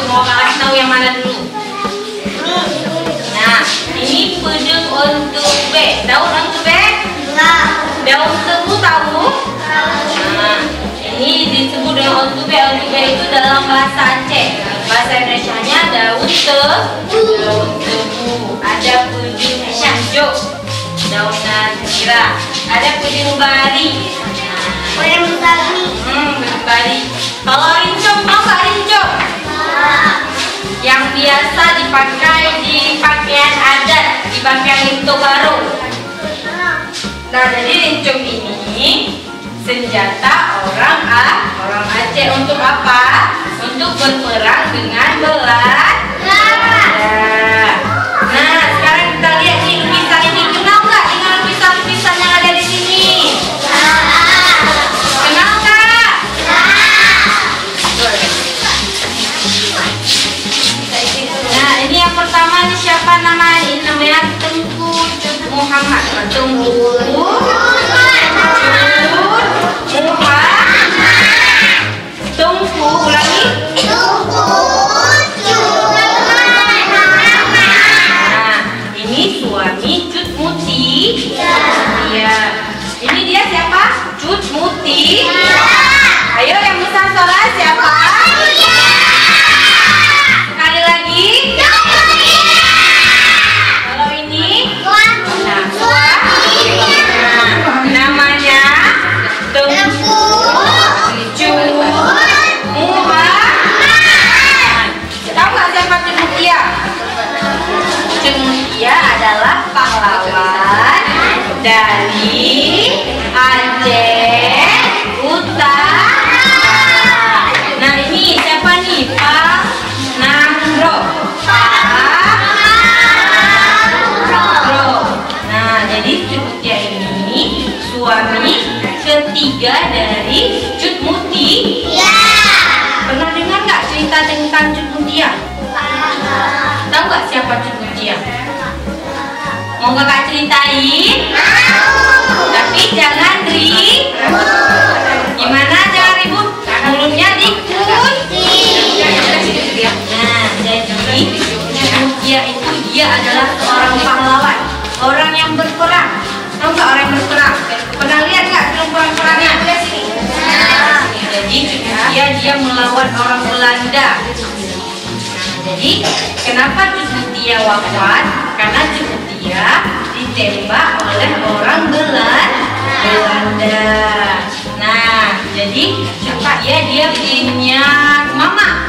mau kasih tahu yang mana dulu? Nah, ini pedang untuk B. Daun untuk B? Daun tebu tahu? Nah, ini disebut dengan untuk B. Untuk B itu dalam bahasa Aceh. Bahasa Indonesianya daun tebu. Ada pedang syahjo, daun kira. Ada pedang bali. Pedang bali. Kalau rincong, tahu nggak rincong? Yang biasa dipakai di pakaian adat, di pakaian Linto Baru. Nah, jadi rincong ini senjata orang Aceh untuk apa? Untuk berperang dengan Belanda. Nah, sekarang kita lihat nih lukisan ini. Kenal nggak dengan lukisan-lukisan yang ada di sini? Kenal nggak? Nah, ini yang pertama nih siapa namanya? Ini namanya Tengku Muhammad. Tengku ulangi. Nah, ini suami Cut Muti. Iya. Ini dia siapa? Cut Muti. Ayo yang bisa sholat siapa? Sekali lagi. Kalau ini, namanya Tengku Cut Muhammad. Tahu nggak siapa Cut Mutia? Cut Mutia adalah pahlawan dari Aceh Utara. Nah, ini siapa nih? Pak Nangro. Nah, jadi Cut Mutia ini suami ketiga dari Cut Muti. Pernah dengar nggak cerita tentang Cut Mutia? Tahu nggak siapa Cut Mutia? Mau kakak ceritain? Tapi jangan ribut. Gimana jangan ribut? Mulutnya dikunci. Nah, jadi Cut Mutia itu dia adalah seorang pahlawan, orang yang berperang. Tahu nggak orang yang berperang? Pernah lihat nggak film perang-perangnya? Jadi dia melawan orang Belanda. Jadi kenapa Cut Mutia wafat? Karena Cut Mutia ditembak oleh orang Belanda. Nah, jadi siapa dia punya mama.